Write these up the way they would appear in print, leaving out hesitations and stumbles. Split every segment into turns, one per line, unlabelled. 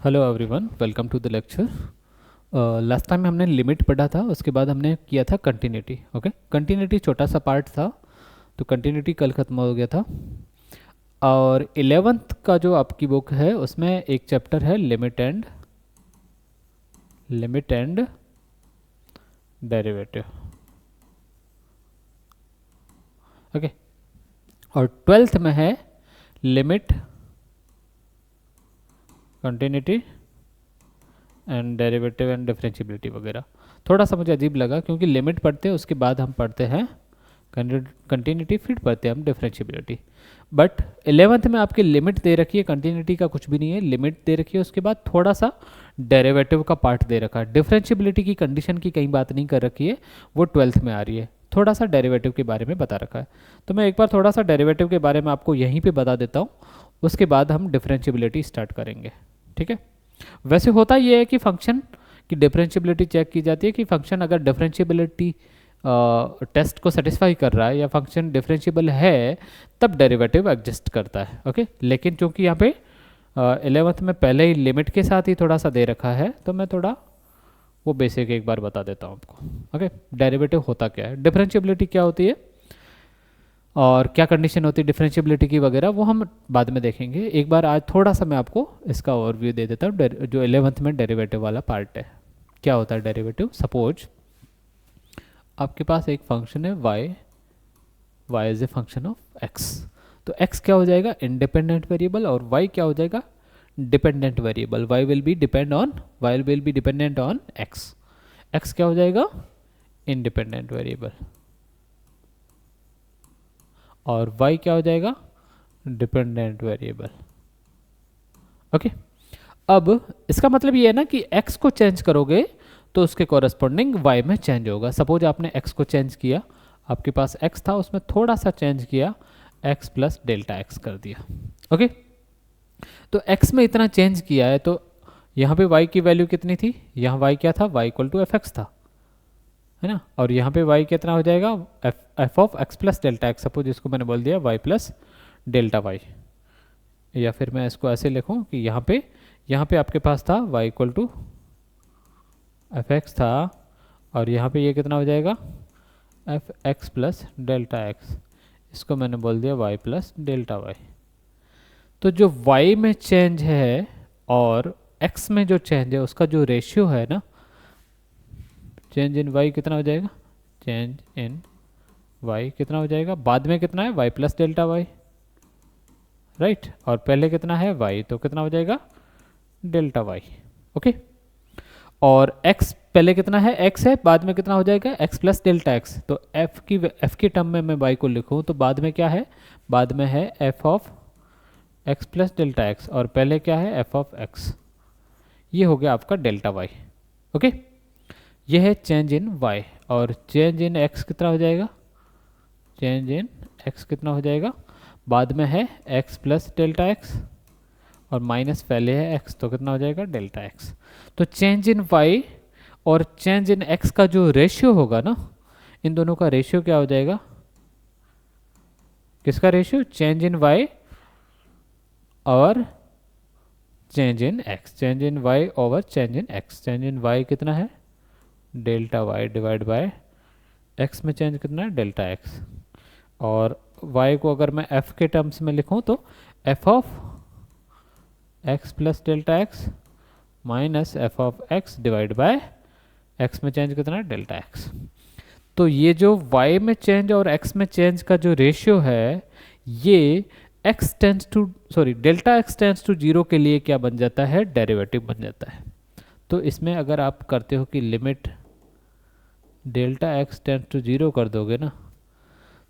Hello everyone, welcome to the lecture. Last time हमने limit पढ़ा था, उसके बाद हमने किया था कंटिन्यूटी। ओके, कंटिन्यूटी छोटा सा पार्ट था, तो कंटिन्यूटी कल ख़त्म हो गया था। और 11th का जो आपकी बुक है उसमें एक चैप्टर है लिमिट एंड डेरिवेटिव। ओके, और 12th में है limit, continuity and derivative and differentiability वगैरह। थोड़ा सा मुझे अजीब लगा क्योंकि लिमिट पढ़ते हैं, उसके बाद हम पढ़ते हैं कंटिन्यूटी, फिर पढ़ते हैं हम डिफरेंशियबिलिटी। बट 11th में आपकी लिमिट दे रखी है, कंटिन्यूटी का कुछ भी नहीं है, लिमिट दे रखी है, उसके बाद थोड़ा सा डेरिवेटिव का पार्ट दे रखा है। डिफरेंशियबिलिटी की कंडीशन की कहीं बात नहीं कर रखी है, वो 12th में आ रही है। थोड़ा सा डेरिवेटिव के बारे में बता रखा है, तो मैं एक बार थोड़ा सा डेरिवेटिव के बारे में आपको यहीं पे बता देता हूँ, उसके बाद हम डिफरेंशियबिलिटी स्टार्ट करेंगे। ठीक है, वैसे होता ये है कि फंक्शन की डिफरेंशियबिलिटी चेक की जाती है कि फंक्शन अगर डिफरेंशियबिलिटी टेस्ट को सेटिस्फाई कर रहा है या फंक्शन डिफरेंशियबल है, तब डेरिवेटिव एग्जिस्ट करता है। ओके, लेकिन चूंकि यहाँ पे 11th में पहले ही लिमिट के साथ ही थोड़ा सा दे रखा है, तो मैं थोड़ा वो बेसिक एक बार बता देता हूँ आपको। ओके, डेरिवेटिव होता क्या है, डिफरेंशियबिलिटी क्या होती है और क्या कंडीशन होती है डिफरेंशियबिलिटी की वगैरह, वो हम बाद में देखेंगे। एक बार आज थोड़ा सा मैं आपको इसका ओवरव्यू दे देता हूँ। जो 11th में डेरिवेटिव वाला पार्ट है, क्या होता है डेरिवेटिव। सपोज आपके पास एक फंक्शन है y is a function of x, तो x क्या हो जाएगा, इंडिपेंडेंट वेरिएबल, और y क्या हो जाएगा, dependent variable. y will be dependent on x क्या हो जाएगा, इंडिपेंडेंट वेरिएबल, और y क्या हो जाएगा, डिपेंडेंट वेरिएबल। ओके, अब इसका मतलब ये है ना कि x को चेंज करोगे तो उसके कॉरेस्पॉन्डिंग y में चेंज होगा। सपोज आपने x को चेंज किया, आपके पास x था, उसमें थोड़ा सा चेंज किया, x प्लस डेल्टा x कर दिया। ओके, तो x में इतना चेंज किया है, तो यहाँ पे y की वैल्यू कितनी थी, यहाँ y क्या था, y equal to f x था, है ना। और यहाँ पे y कितना हो जाएगा, F of x plus delta x. Suppose इसको मैंने बोल दिया y प्लस डेल्टा y, या फिर मैं इसको ऐसे लिखूँ कि यहाँ पे आपके पास था y equal to f x था, और यहाँ पे ये कितना हो जाएगा, f x plus delta x, इसको मैंने बोल दिया y प्लस डेल्टा y। तो जो y में चेंज है और x में जो चेंज है, उसका जो रेशियो है ना, चेंज इन y कितना हो जाएगा, चेंज इन y कितना हो जाएगा, बाद में कितना है y plus delta y, right, और पहले कितना है y, तो कितना हो जाएगा डेल्टा y। ओके, और x पहले कितना है, x है, बाद में कितना हो जाएगा x प्लस डेल्टा x। तो f की टर्म में मैं y को लिखूं तो बाद में क्या है, बाद में है f of x plus delta x, और पहले क्या है f ऑफ x। ये हो गया आपका डेल्टा y। ओके, ये है चेंज इन y, और चेंज इन x कितना हो जाएगा, चेंज इन x कितना हो जाएगा, बाद में है x प्लस डेल्टा x, और माइनस पहले है x, तो कितना हो जाएगा डेल्टा x। तो चेंज इन y और चेंज इन x का जो रेशियो होगा ना, इन दोनों का रेशियो क्या हो जाएगा, किसका रेशियो, चेंज इन y और change in x, change in y over change in x। Change in y कितना है, delta y divide by x में चेंज कितना है, डेल्टा x, और y को अगर मैं f के टर्म्स में लिखूं तो f of x plus delta x minus f of x divide bye x में चेंज कितना है, डेल्टा x। तो ये जो y में चेंज और x में चेंज का जो रेशियो है, ये delta x tends to zero के लिए क्या बन जाता है, डेरिवेटिव बन जाता है। तो इसमें अगर आप करते हो कि limit delta x tends to zero कर दोगे ना,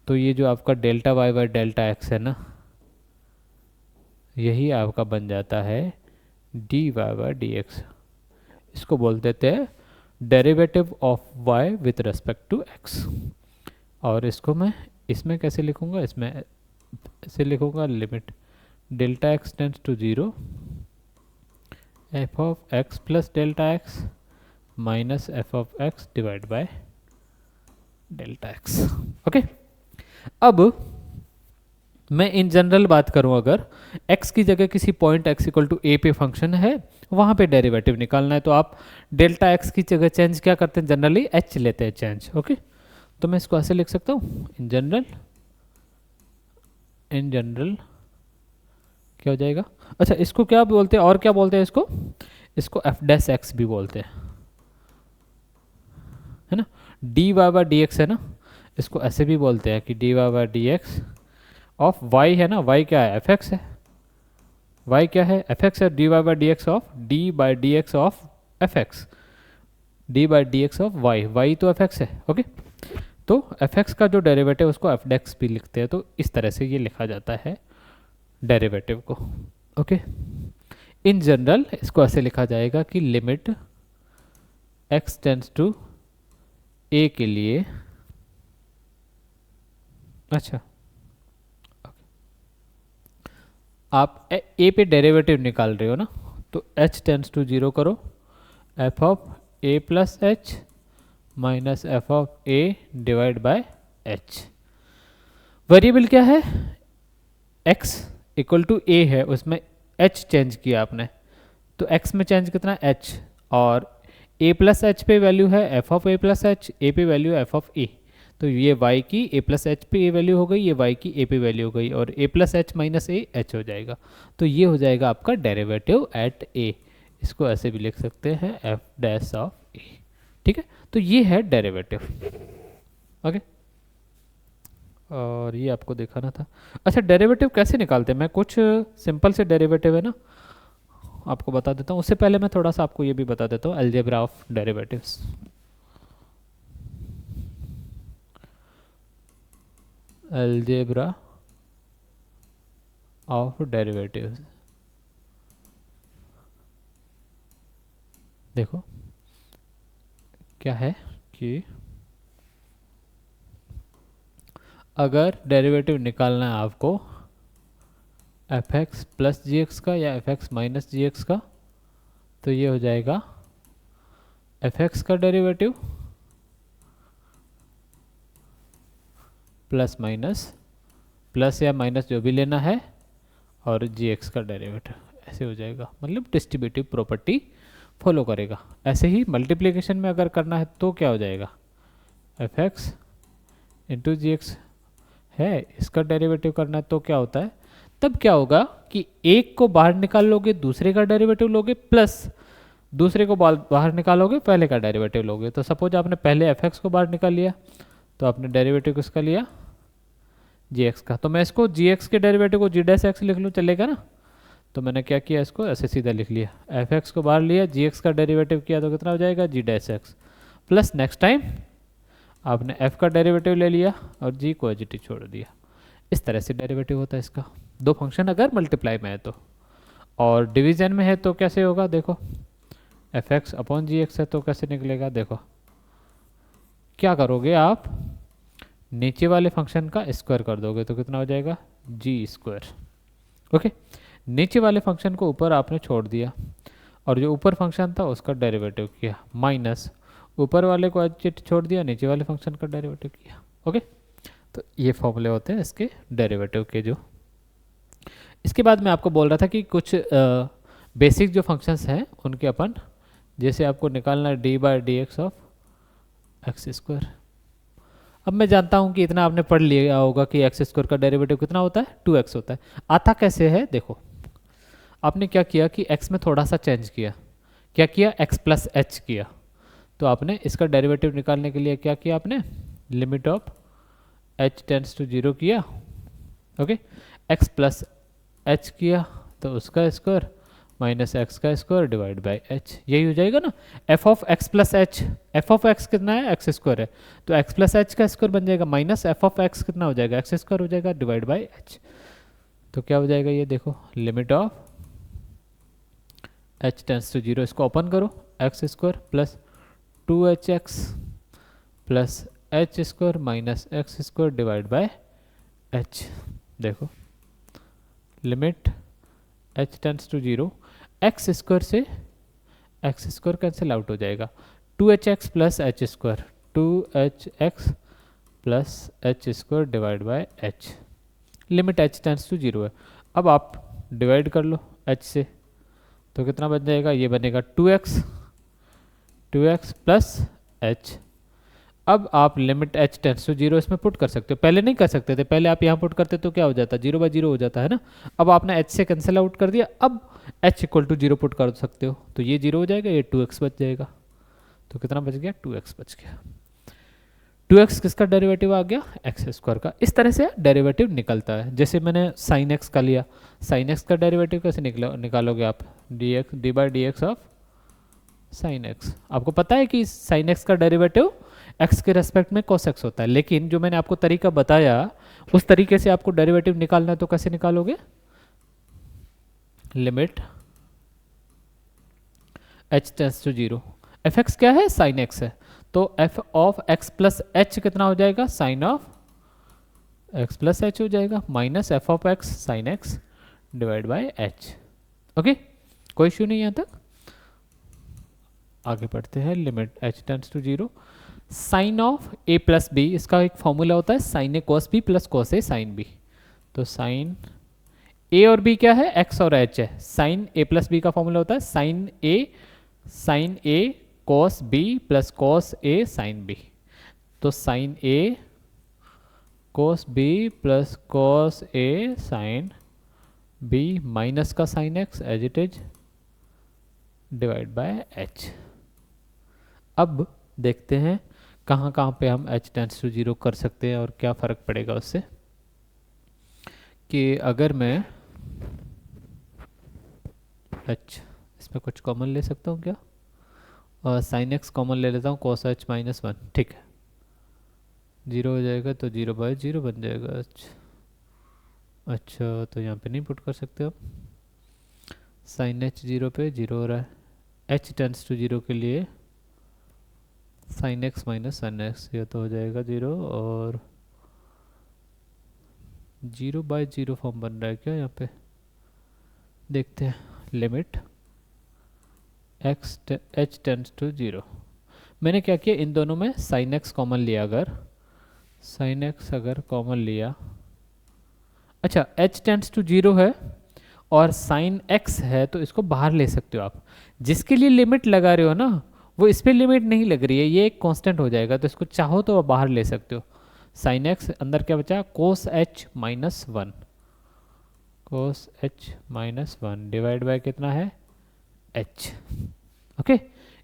तो ये जो आपका delta y by delta x है ना, यही आपका बन जाता है d y by d x. इसको बोल देते हैं derivative of y with respect to x। और इसको मैं इसमें कैसे लिखूंगा, इसमें ऐसे लिखूंगा, limit delta x tends to zero f of x plus delta x minus f of x divide by delta x। Okay, अब मैं इन जनरल बात करूं, अगर x की जगह किसी पॉइंट x इक्वल टू ए पे फंक्शन है, वहां पे डेरिवेटिव निकालना है, तो आप डेल्टा x की जगह चेंज क्या करते हैं, जनरली h लेते हैं चेंज। ओके, तो मैं इसको ऐसे लिख सकता हूँ, इन जनरल क्या हो जाएगा। अच्छा, इसको क्या बोलते हैं, और क्या बोलते हैं इसको एफ डैश एक्स भी बोलते हैं, है ना। D y by d x है ना, इसको ऐसे भी बोलते हैं कि d y by d x of y है ना, वाई क्या है, एफ एक्स है, वाई क्या है, एफ एक्स है, d y by d x of d by d x of f x, d by d x of y, y तो f x है। ओके, तो एफ एक्स का जो डेरिवेटिव उसको एफ डेक्स भी लिखते हैं, तो इस तरह से ये लिखा जाता है डेरिवेटिव को। ओके, इन जनरल इसको ऐसे लिखा जाएगा कि limit x tends to a के लिए, अच्छा आप a पे डेरिवेटिव निकाल रहे हो ना, तो h टेंड्स टू 0 करो, f of a plus H minus f of a divide by h। Variable क्या है, x इक्वल टू a है, उसमें h चेंज किया आपने, तो x में चेंज कितना h, और a प्लस एच पे वैल्यू है f of a plus H, a पे वैल्यू है f ऑफ a, तो ये y की a प्लस एच पे वैल्यू हो गई, ये y की a पे वैल्यू हो गई, और a plus H minus a h हो जाएगा, तो ये हो जाएगा आपका डेरिवेटिव एट a। इसको ऐसे भी लिख सकते हैं f डैश ऑफ a। ठीक है, तो ये है डेरिवेटिव। ओके, और ये आपको दिखाना था। अच्छा, डेरिवेटिव कैसे निकालते हैं, मैं कुछ सिंपल से डेरिवेटिव है ना आपको बता देता हूँ, उससे पहले मैं थोड़ा सा आपको ये भी बता देता हूँ, algebra of derivatives. Algebra of derivatives, देखो क्या है कि अगर डेरिवेटिव निकालना है आपको F x plus g x का या एफ एक्स माइनस जी एक्स का, तो ये हो जाएगा एफ एक्स का डेरिवेटिव प्लस माइनस, प्लस या माइनस जो भी लेना है, और जी एक्स का डेरिवेटिव, ऐसे हो जाएगा, मतलब डिस्ट्रीब्यूटिव प्रॉपर्टी फॉलो करेगा। ऐसे ही मल्टीप्लिकेशन में अगर करना है तो क्या हो जाएगा, एफ एक्स इंटू जी एक्स है, इसका डेरिवेटिव करना है तो क्या होता है, तब क्या होगा कि एक को बाहर निकाल लोगे, दूसरे का डेरिवेटिव लोगे, प्लस दूसरे को बाहर निकालोगे, पहले का डेरिवेटिव लोगे। तो सपोज आपने पहले एफ एक्स को बाहर निकाल लिया, तो आपने डेरिवेटिव किसका लिया, जी एक्स का, तो मैं इसको जी एक्स के डेरिवेटिव को जी डैश एक्स लिख लूँ, चलेगा ना। तो मैंने क्या किया, इसको ऐसे सीधा लिख लिया, एफ एक्स को बाहर लिया, जी एक्स का डेरिवेटिव किया, तो कितना हो जाएगा, G dash X, plus next time आपने f का डेरिवेटिव ले लिया और g को एज इट इज छोड़ दिया। इस तरह से डेरिवेटिव होता है इसका, दो फंक्शन अगर मल्टीप्लाई में है तो, और डिवीजन में है तो कैसे होगा, देखो एफ एक्स अपॉन जी एक्स है तो कैसे निकलेगा, देखो क्या करोगे आप, नीचे वाले फंक्शन का स्क्वायर कर दोगे तो कितना हो जाएगा, जी स्क्वायर। ओके, नीचे वाले फंक्शन को ऊपर आपने छोड़ दिया, और जो ऊपर फंक्शन था उसका डेरिवेटिव किया, माइनस ऊपर वाले को छोड़ दिया, नीचे वाले फंक्शन का डेरिवेटिव किया। ओके, तो ये फॉर्मूले होते हैं इसके डेरिवेटिव के। जो इसके बाद मैं आपको बोल रहा था कि कुछ बेसिक जो फंक्शंस हैं उनके अपन, जैसे आपको निकालना है D by d x of x square. अब मैं जानता हूँ कि इतना आपने पढ़ लिया होगा कि एक्स स्क्वायर का डेरिवेटिव कितना होता है, 2x होता है। आता कैसे है, देखो आपने क्या किया कि x में थोड़ा सा चेंज किया, क्या किया, x प्लस एच किया, तो आपने इसका डेरिवेटिव निकालने के लिए क्या किया, आपने limit of h tends to 0 किया। ओके, x प्लस एच किया तो उसका स्क्वायर माइनस एक्स का स्क्वायर डिवाइड बाय h, यही हो जाएगा ना। f of x plus h, f of x कितना है, एक्स स्क्वायर है, तो x प्लस एच का स्क्वायर बन जाएगा माइनस एफ ऑफ x कितना हो जाएगा, एक्स स्क्वायर हो जाएगा डिवाइड बाय h। तो क्या हो जाएगा ये देखो, limit of h tends to 0, इसको ओपन करो, x square plus 2hx plus h square minus x square divide by h। देखो limit h tends to 0, x square से एक्स स्क्वायर कैंसिल आउट हो जाएगा, 2hx plus h square, 2hx plus h square divide by h। Limit h tends to 0 है। अब आप divide कर लो h से, तो कितना बन जाएगा, ये बनेगा 2x प्लस h। अब आप लिमिट h टेंड्स टू 0 इसमें पुट कर सकते हो, पहले नहीं कर सकते थे, पहले आप यहाँ पुट करते तो क्या हो जाता, 0/0 हो जाता है ना। अब आपने h से कैंसिल आउट कर दिया, अब h इक्वल टू 0 पुट कर सकते हो, तो ये 0 हो जाएगा, ये 2x बच जाएगा। तो कितना बच गया, 2x बच गया। 2x किसका डेरिवेटिव आ गया, एक्स स्क्वायर का। इस तरह से डेरिवेटिव निकलता है। जैसे मैंने साइन एक्स का लिया, साइन एक्स का डेरिवेटिव कैसे निकालोगे आप, डी/dx ऑफ साइन एक्स। आपको पता है कि साइन एक्स का डेरिवेटिव एक्स के रेस्पेक्ट में cos x होता है, लेकिन जो मैंने आपको तरीका बताया उस तरीके से आपको डेरिवेटिव निकालना है, तो कैसे निकालोगे, limit h tends to 0, f x क्या है, साइन एक्स है, तो f of x plus h कितना हो जाएगा, sine of x plus h हो जाएगा, minus f of x sine x divide by h। Okay, कोई इश्यू नहीं यहाँ तक। आगे बढ़ते हैं, limit h tends to 0, sine of a plus b, इसका एक फॉर्मूला होता है sine a cos B plus cos A sine B. तो साइन a और b क्या है, x और h है, साइन a प्लस बी का फॉर्मूला होता है sine a cos B plus cos A sine B. तो sine a cos B plus cos A sine B minus का sine x as it is divide by h। अब देखते हैं कहाँ कहाँ पे हम h टेंड्स टू 0 कर सकते हैं और क्या फ़र्क पड़ेगा उससे, कि अगर मैं h इसमें कुछ कॉमन ले सकता हूँ क्या, और साइन एक्स कॉमन ले लेता हूँ, cos h माइनस 1, ठीक है, 0 हो जाएगा, तो 0/0 बन जाएगा h। अच्छा, तो यहाँ पे नहीं पुट कर सकते आप, साइन h 0 पे 0 हो रहा है, h टेंड्स टू 0 के लिए साइन एक्स माइनस सन एक्स, ये तो हो जाएगा 0, और 0/0 फॉर्म बन रहा है क्या यहाँ पे, देखते हैं, लिमिट h टेंड्स टू 0। मैंने क्या किया, इन दोनों में साइन एक्स कॉमन लिया, अगर साइन एक्स अगर कॉमन लिया, अच्छा h टेंड्स टू 0 है और साइन x है, तो इसको बाहर ले सकते हो आप। जिसके लिए लिमिट लगा रहे हो ना, वो इस पर लिमिट नहीं लग रही है, ये एक कांस्टेंट हो जाएगा, तो इसको चाहो तो आप बाहर ले सकते हो। साइन एक्स अंदर क्या बचा, कोस h minus 1, cos h minus 1 divide by कितना है, h। ओके,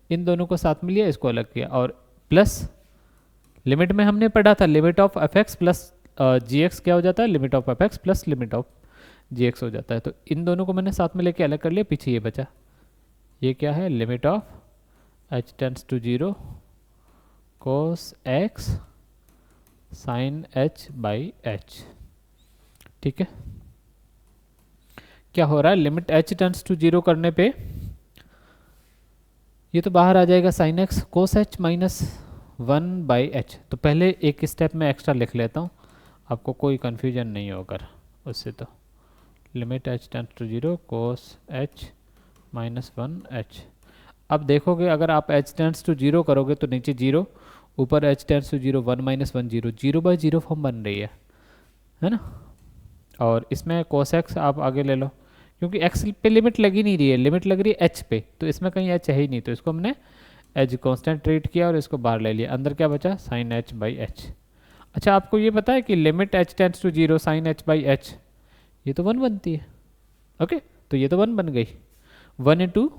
इन दोनों को साथ में लिया, इसको अलग किया, और प्लस लिमिट में हमने पढ़ा था limit of f x plus g x क्या हो जाता है, limit of f x plus limit of g x हो जाता है। तो इन दोनों को मैंने साथ में लेके अलग कर लिया, पीछे ये बचा, ये क्या है, limit of h tends to 0 cos x sin h by h। ठीक है, क्या हो रहा है, लिमिट h टेंड्स टू 0 करने पे ये तो बाहर आ जाएगा sin x cos h minus 1 by h। तो पहले एक स्टेप में एक्स्ट्रा लिख लेता हूँ, आपको कोई कन्फ्यूजन नहीं होगा उससे। तो limit h tends to 0 cos h minus 1 h। अब देखोगे अगर आप h टेंड्स टू 0 करोगे तो नीचे 0, ऊपर h tends to 0 1 minus 1 0, 0/0 form बन रही है ना। और इसमें cos x आप आगे ले लो, क्योंकि x पे लिमिट लगी नहीं रही है, लिमिट लग रही है h पे, तो इसमें कहीं h है ही नहीं, तो इसको हमने एज कांस्टेंट ट्रीट किया और इसको बाहर ले लिया। अंदर क्या बचा, साइन h बाई h। अच्छा, आपको ये पता है कि limit h tends to 0 sine h by h ये तो 1 बनती है। ओके, तो ये तो 1 बन गई, 1 इंटू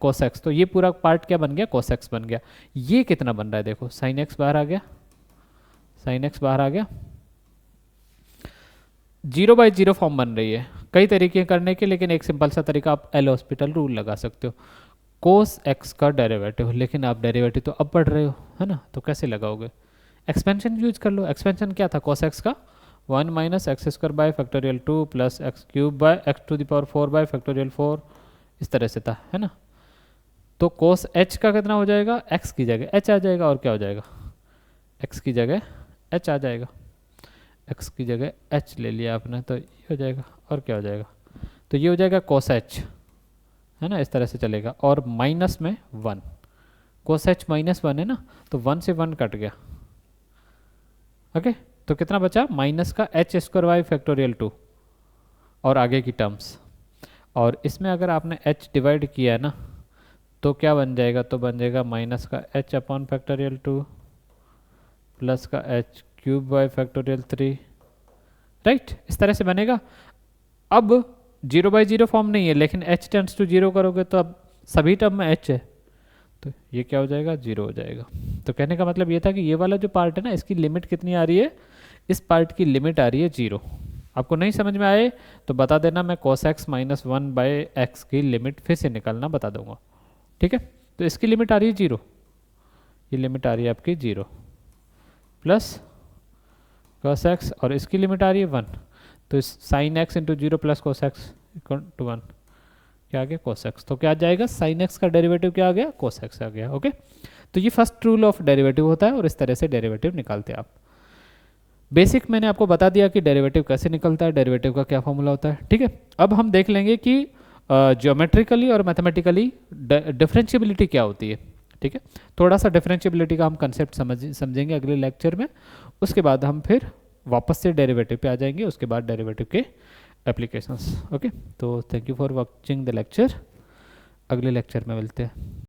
cos x, तो ये पूरा पार्ट क्या बन गया, cos x बन गया। ये कितना बन रहा है, देखो साइन x बाहर आ गया, साइन x बाहर आ गया, 0/0 फॉर्म बन रही है। कई तरीके करने के, लेकिन एक सिंपल सा तरीका आप एल हॉस्पिटल रूल लगा सकते हो, cos x का डेरिवेटिव, लेकिन आप डेरिवेटिव तो अब पढ़ रहे हो है ना, तो कैसे लगाओगे, एक्सपेंशन यूज कर लो। एक्सपेंशन क्या था, cos x का 1 minus x square by factorial 2 plus x cube by x to the power 4 by factorial 4, इस तरह से था, है ना। तो cos h का कितना हो जाएगा, x की जगह h आ जाएगा, और क्या हो जाएगा, x की जगह h आ जाएगा, x की जगह h ले लिया आपने, तो ये हो जाएगा, और क्या हो जाएगा, तो ये हो जाएगा cos h, है ना, इस तरह से चलेगा। और माइनस में 1, cos h माइनस 1 है ना, तो 1 से 1 कट गया। ओके, तो कितना बचा, माइनस का एच स्क्वायर वाई फैक्टोरियल 2 और आगे की टर्म्स, और इसमें अगर आपने h डिवाइड किया है ना तो क्या बन जाएगा, तो बन जाएगा माइनस का h अपॉन फैक्टोरियल 2 प्लस का h cube by factorial 3, right, इस तरह से बनेगा। अब 0/0 फॉर्म नहीं है, लेकिन h टेंड्स टू 0 करोगे तो अब सभी टर्म में h है, तो ये क्या हो जाएगा, 0 हो जाएगा। तो कहने का मतलब ये था कि ये वाला जो पार्ट है ना, इसकी लिमिट कितनी आ रही है, इस पार्ट की लिमिट आ रही है 0। आपको नहीं समझ में आए तो बता देना, मैं cos x माइनस 1/x की लिमिट फिर से निकालना बता दूंगा, ठीक है। तो इसकी लिमिट आ रही है 0, ये लिमिट आ रही है आपकी 0 प्लस cos x, और इसकी लिमिट आ रही है 1, तो sine x into 0 plus cos x equal to 1, क्या आ गया, cos x। तो क्या आ जाएगा, sin x का डेरिवेटिव क्या आ गया, cos x आ गया। ओके, तो ये फर्स्ट रूल ऑफ डेरिवेटिव होता है और इस तरह से डेरिवेटिव निकालते हैं आप। बेसिक मैंने आपको बता दिया कि डेरिवेटिव कैसे निकलता है, डेरिवेटिव का क्या फॉर्मूला होता है, ठीक है। अब हम देख लेंगे कि ज्योमेट्रिकली और मैथमेटिकली डिफरेंशिएबिलिटी क्या होती है, ठीक है। थोड़ा सा डिफरेंशिएबिलिटी का हम कंसेप्ट समझेंगे अगले लेक्चर में, उसके बाद हम फिर वापस से डेरिवेटिव पे आ जाएंगे, उसके बाद डेरिवेटिव के एप्लीकेशंस। ओके, तो thank you for watching the lecture, अगले लेक्चर में मिलते हैं।